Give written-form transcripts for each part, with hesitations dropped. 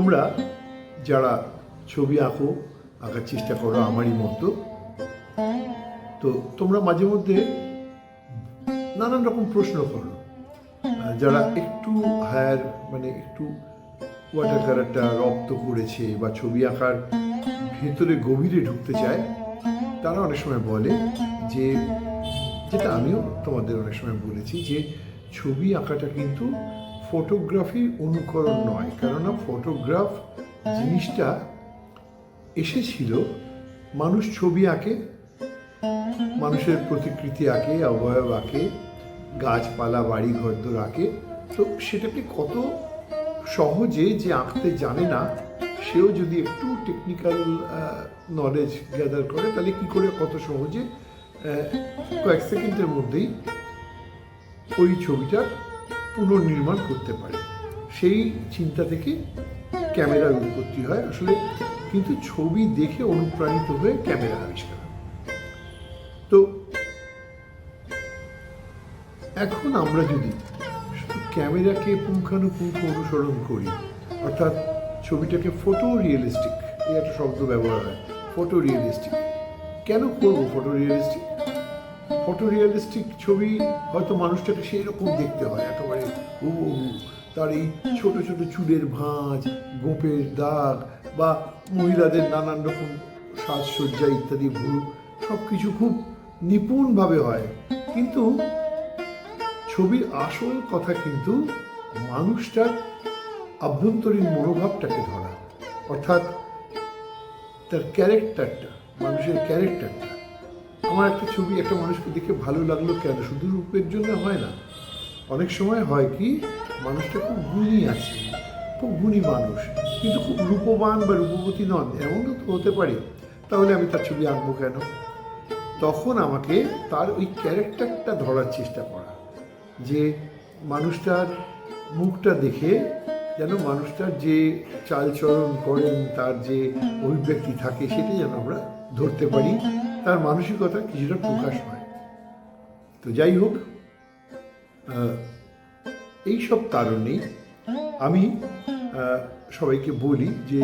তোমরা যারা ছবি আঁকার চেষ্টা করো আমারই মতো, তো তোমরা মাঝে মধ্যে নানান রকম প্রশ্ন করো। যারা একটু হায়ার মানে একটু ওয়াটার কালারটা রপ্ত করেছে বা ছবি আঁকার ভেতরে গভীরে ঢুকতে চায়, তারা অনেক সময় বলে যে, যেটা আমিও তোমাদের অনেক সময় বলেছি, যে ছবি আঁকাটা কিন্তু ফটোগ্রাফির অনুকরণ নয়। কেননা ফটোগ্রাফ জিনিসটা এসেছিল, মানুষ ছবি আঁকে, মানুষের প্রতিকৃতি আঁকে, অবয়ব আঁকে, গাছপালা বাড়ি ঘরদোর আঁকে। তো সেটাকে কত সহজে যে আঁকতে জানে না, সেও যদি একটু টেকনিক্যাল নলেজ গ্যাদার করে, তাহলে কি করে কত সহজে কয়েক সেকেন্ডের মধ্যেই ওই ছবিটার পুনর্নির্মাণ করতে পারে। সেই চিন্তা থেকে ক্যামেরার উৎপত্তি হয় আসলে, কিন্তু ছবি দেখে অনুপ্রাণিত হয়ে ক্যামেরা আবিষ্কার। তো এখন আমরা যদি শুধু ক্যামেরাকে পুঙ্খানুপুঙ্খ অনুসরণ করি, অর্থাৎ ছবিটাকে ফটো রিয়েলিস্টিক, এই একটা শব্দ ব্যবহার হয়, ফটো রিয়েলিস্টিক। কেন করবো ফটো রিয়েলিস্টিক? ফটো রিয়েলিস্টিক ছবি হয়তো মানুষটাকে সেই রকম দেখতে হয়, একেবারে হুবহু তার এই ছোট ছোট চুলের ভাঁজ, গোঁপের দাগ, বা মহিলাদের নানান রকম সাজসজ্জা ইত্যাদি ভুরু, সব কিছু খুব নিপুণভাবে হয়। কিন্তু ছবির আসল কথা কিন্তু মানুষটার আভ্যন্তরীণ মনোভাবটাকে ধরা, অর্থাৎ তার ক্যারেক্টারটা, মানুষের ক্যারেক্টারটা। আমার একটা ছবি একটা মানুষকে দেখে ভালো লাগলো কেন? শুধু রূপের জন্য হয় না, অনেক সময় হয় কি, মানুষটা খুব গুণী আছে, খুব গুণী মানুষ, কিন্তু খুব রূপবান বা রূপবতী নন, এমনও তো হতে পারে। তাহলে আমি তার ছবি আঁকবো কেন? তখন আমাকে তার ওই ক্যারেক্টারটা ধরার চেষ্টা করা, যে মানুষটার মুখটা দেখে যেন মানুষটার যে চালচরণ করেন, তার যে অভিব্যক্তি থাকে, সেটি যেন আমরা ধরতে পারি, তার মানসিকতা কিছুটা প্রকাশ হয়। তো যাই হোক, এইসব কারণেই আমি সবাইকে বলি যে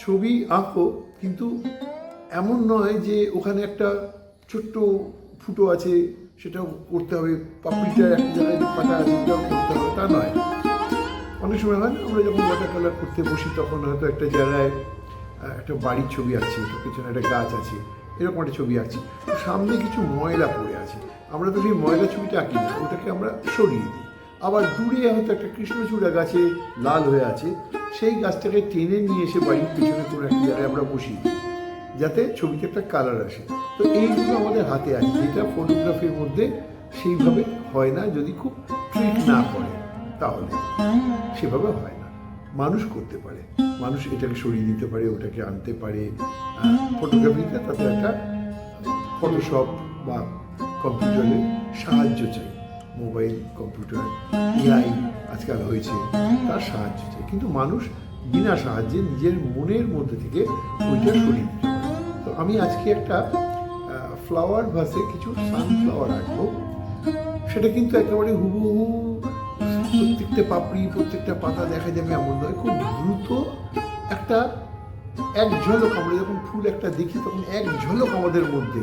ছবি আঁকো, কিন্তু এমন নয় যে ওখানে একটা ছোট্ট ফুটো আছে সেটাও করতে হবে, পাপড়িটা এক জায়গায় পাটা আছে সেটাও করতে হবে, তা নয়। অনেক সময় হয় না, আমরা যখন ওয়াটার কালার করতে বসি তখন হয়তো একটা জায়গায় একটা বাড়ির ছবি আঁকছি, একটু পেছনে একটা গাছ আছে, এরকম একটা ছবি আঁকছি, সামনে কিছু ময়লা পড়ে আছে, আমরা তো সেই ময়লা ছবিটা আঁকি না, ওটাকে আমরা সরিয়ে দিই। আবার দূরে হয়তো একটা কৃষ্ণচূড়া গাছে লাল হয়ে আছে, সেই গাছটাকে টেনে নিয়ে এসে বাড়ির পেছনে কোনো একটা জায়গায় আমরা বসিয়ে দিই, যাতে ছবিতে একটা কালার আসে। তো এইগুলো আমাদের হাতে আছে, যেটা ফটোগ্রাফির মধ্যে সেইভাবে হয় না, যদি খুব ট্রিক না করে তাহলে সেভাবে হয় না। মানুষ করতে পারে, মানুষ এটাকে সরিয়ে দিতে পারে, ওটাকে আনতে পারে। ফটোগ্রাফিতে তাতে একটা ফটোশপ বা কম্পিউটারের সাহায্য চাই, মোবাইল, কম্পিউটার, এআই আজকাল হয়েছে, তার সাহায্য চাই। কিন্তু মানুষ বিনা সাহায্যে নিজের মনের মধ্যে থেকে ওইটা সরিয়ে দিতে পারে। তো আমি আজকে একটা ফ্লাওয়ার ভাসে কিছু সানফ্লাওয়ার আঁকবো। সেটা কিন্তু একেবারে হুবহু প্রত্যেকটা পাপড়ি, প্রত্যেকটা পাতা দেখা যাবে এমন নয়, খুব দ্রুত একটা এক ঝলক, আমরা যখন ফুল একটা দেখি তখন এক ঝলক আমাদের মধ্যে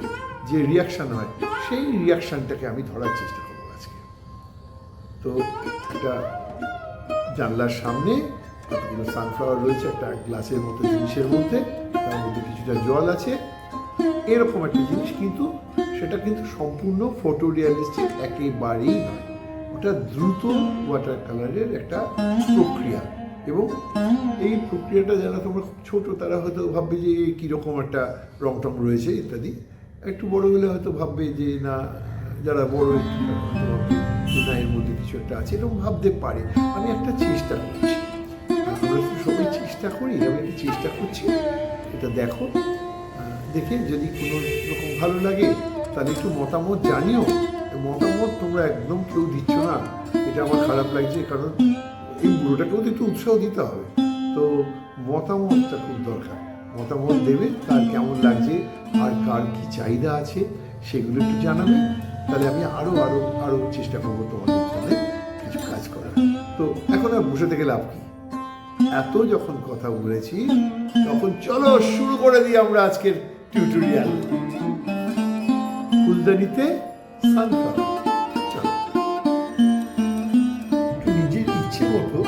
যে রিয়াকশান হয়, সেই রিয়াকশানটাকে আমি ধরার চেষ্টা করবো আজকে। তো একটা জানলার সামনে কতগুলো সানফ্লাওয়ার রয়েছে একটা গ্লাসের মতো জিনিসের মধ্যে, তার মধ্যে কিছুটা জল আছে, এরকম একটা জিনিস, কিন্তু সেটা কিন্তু সম্পূর্ণ ফটো রিয়ালিস্টিক একেবারেই নয়, ওটা দ্রুত ওয়াটার কালারের একটা প্রক্রিয়া। এবং এই প্রক্রিয়াটা যারা তোমরা খুব ছোটো তারা হয়তো ভাববে যে কীরকম একটা রং টং রয়েছে ইত্যাদি, একটু বড় হলে হয়তো ভাববে যে না, যারা বড় না এর মধ্যে কিছু একটা আছে, এরকম ভাবতে পারে। আমি একটা চেষ্টা করছি, আমরা সবাই চেষ্টা করি, আমি একটা চেষ্টা করছি, এটা দেখো, দেখে যদি কোনো রকম ভালো লাগে তাহলে একটু মতামত জানিও। মতামত তোমরা একদম কেউ দিচ্ছ না, এটা আমার খারাপ লাগছে, কারণ এই বুড়োটাকেও তো একটু উৎসাহ দিতে হবে। তো মতামতটা খুব দরকার, মতামত দেবে, তার কেমন লাগছে আর কার কী চাহিদা আছে সেগুলো একটু জানাবে, তাহলে আমি আরও আরও আরও চেষ্টা করবো তোমাদের জন্য কিছু কাজ করার। তো এখন আর বসে থেকে লাভ কী, এত যখন কথা বলেছি তখন চলো শুরু করে দিই আমরা আজকের টিউটোরিয়াল। ফুলদানিতে সানফ্লাওয়ার। চলো একটু নিজের ইচ্ছে মতো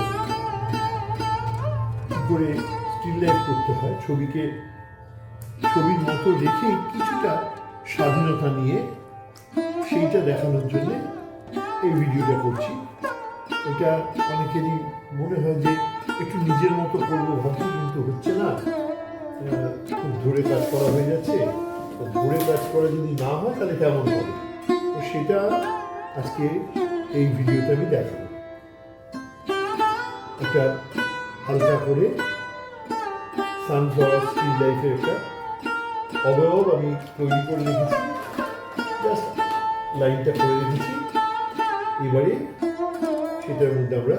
কি করে স্টিল লাইফ করতে হয়, ছবির মতো রেখে কিছুটা স্বাধীনতা নিয়ে সেইটা দেখানোর জন্য এই ভিডিওটা করছি। এটা অনেকেরই মনে হয় যে একটু নিজের মতো করবো ভাবছি, কিন্তু হচ্ছে না, খুব ধরে কাজ করা হয়ে যাচ্ছে। ধরে কাজ করা যদি না হয় তাহলে কেমন হবে, তো সেটা আজকে এই ভিডিওতে আমি দেখাবো। একটা হালকা করে সানফ্লাওয়ার স্টিল লাইফের একটা অবয়ব আমি তৈরি করে রেখেছি, জাস্ট লাইনটা করে রেখেছি। এবারে সেটার মধ্যে আমরা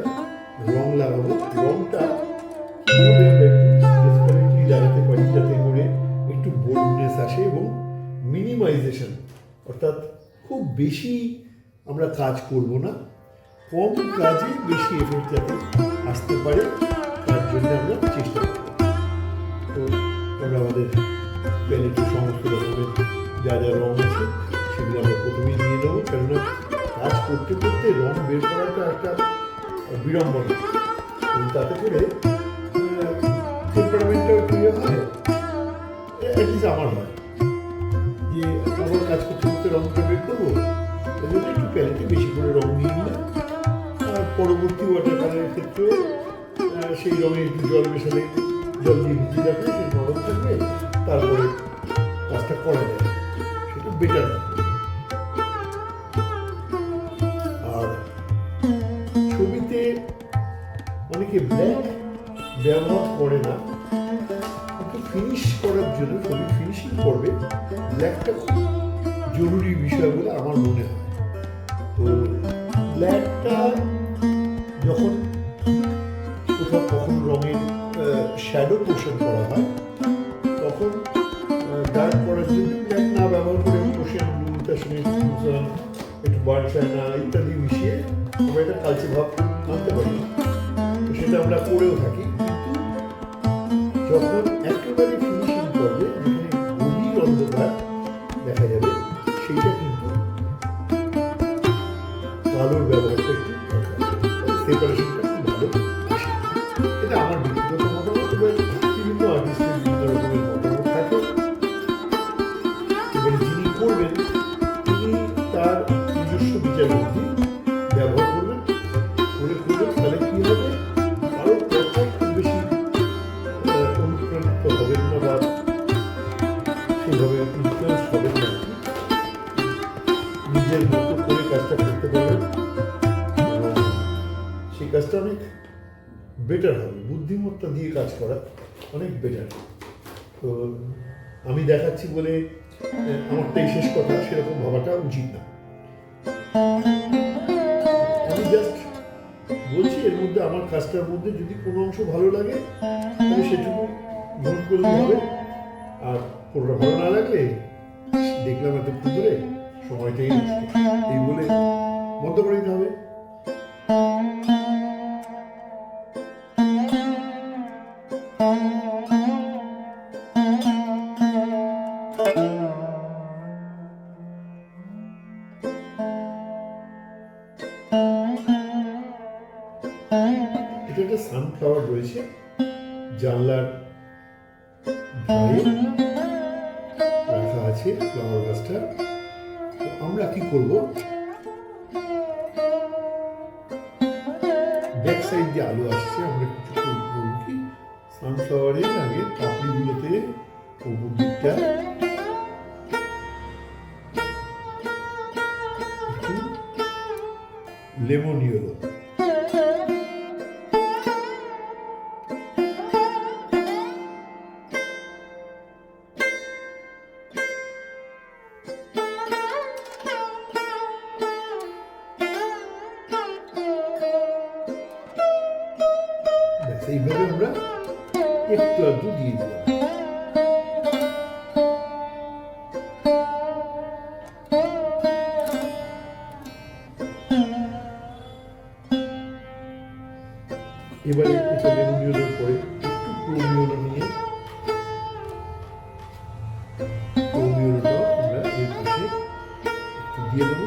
রং লাগাবো। রংটা কিভাবে আমরা একটু লাগাতে পারি যাতে করে একটু বোল্ডনেস আসে এবং মিনিমাইজেশন, অর্থাৎ খুব বেশি আমরা কাজ করব না, কম কাজে বেশি এফেক্ট যাতে আসতে পারে তার জন্য আমরা চেষ্টা করব। তো আমরা আমাদের প্যালেটে সমস্ত রকমের যা যা রং আছে সেগুলো আমরা প্রথমেই নিয়ে নেবো, কেননা কাজ করতে করতে রং বের করাটা একটা বিড়ম্বনা, তাতে করে টেম্পারমেন্টটাও ক্লিয়ার হয়। অ্যাটলিস্ট আমার হয় যে আমার কাজ করতে করতে রংটা বের করবো, এই জন্য একটু প্যালেটে বেশি করে রং নিয়ে নিলে আর পরবর্তী ওয়াটার কালারের ক্ষেত্রেও সেই রঙে একটু জল মেশালে, জল দিয়ে ভিজিয়ে রাখলে সে নরম থাকবে, তারপরে কাজটা করা যায়, সেটা বেটার। আর ছবিতে অনেকে ব্ল্যাক ব্যবহার করে না, কিন্তু ফিনিশ করার জন্য, ছবি ফিনিশিং করবে, ব্ল্যাকটা খুব জরুরি বিষয় বলে আমার মনে হয়। তো ব্ল্যাকটা যখন কোথাও কখন রঙের শ্যাডো পোর্শন করা হয় তখন ডার্ক করার জন্য ব্ল্যাক না ব্যবহার করে পোর্শন ব্লু, তার সঙ্গে একটু বার্ড চায়না ইত্যাদি মিশিয়ে আমরা একটা কালচে ভাব আনতে পারি। তো সেটা আমরা করেও থাকি, কিন্তু যখন একেবারে ফিনিশিং করবে যেখানে গভীর অন্ধকার দেখা যাবে, সেইটা কিন্তু কালোর ব্যবহারটা একটু সেপারেশনটা খুব ভালো আসে। এটা আমার ব্যক্তিগত মতামত, বিভিন্ন আর্টিস্টের বিভিন্ন রকমের মতামত থাকে। এবারে যিনি করবেন তিনি তার নিজস্ব বিচার বুদ্ধি ব্যবহার করবেন, তাহলে কি হবে, আরো প্রথম খুব বেশি অনুপ্রাণিত হবেন না বা সেইভাবে ইনফ্লুয়েন্স হবেন না, নিজের মতো করে কাজটা করতে পারবেন, সেই কাজটা অনেক বেটার হবে। বুদ্ধিমত্তা দিয়ে কাজ করা অনেক বেটার। তো আমি দেখাচ্ছি বলে আমারটাই শেষ কথা সেরকম ভাবাটা উচিত না। আমি জাস্ট বলছি এর মধ্যে আমার কাজটার মধ্যে যদি কোনো অংশ ভালো লাগে তাহলে সেটুকু গ্রহণ করলেই হবে, আর কোনোটা ভালো না লাগলে দেখলাম এত ধরে সময়টাই এই বলে বন্ধ করে দিতে হবে। এটা একটা সানফ্লাওয়ার রয়েছে জানলার ধারে রাখা আছে ফ্লাওয়ার গাছটা। তো আমরা কি করব, ব্যাক সাইড দিয়ে আলো আসছে, আমরা কিছু করবো কি, সানফ্লাওয়ারের আগে পাপড়িগুলোতে উপর দিকটা একটু লেমন ইয়েলো, এইভাবে আমরা একটু আধটু দিয়ে দিলাম। এবারে এটা লেমনিওলের পরে একটু ক্রোমিওলো নিয়ে ক্রোমিওলোটাও আমরা এর পাশে একটু দিয়ে দেবো।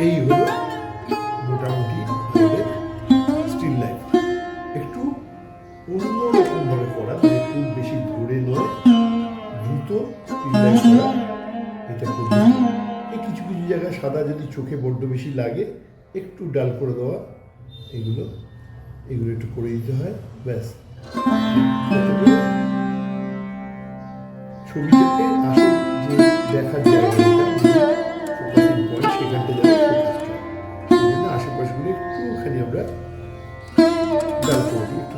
এই হলো মোটামুটি আমাদের স্টিল লাইফ। একটু অন্যরকমভাবে করা, মানে খুব বেশি ধরে নয়, দ্রুত স্টিল লাইফ করা, এটা করবো। এই কিছু কিছু জায়গায় সাদা যদি চোখে বড্ড বেশি লাগে একটু ডাল করে দেওয়া, এগুলো একটু করে দিতে হয়, ব্যাস। ছবি থেকে আসল যে দেখার জায়গাটা ফোকাসিং পয়েন্ট, সেখানটা যাবে ফোকাসটা, আশেপাশগুলো একটুখানি আমরা ডাল করে দিই, একটু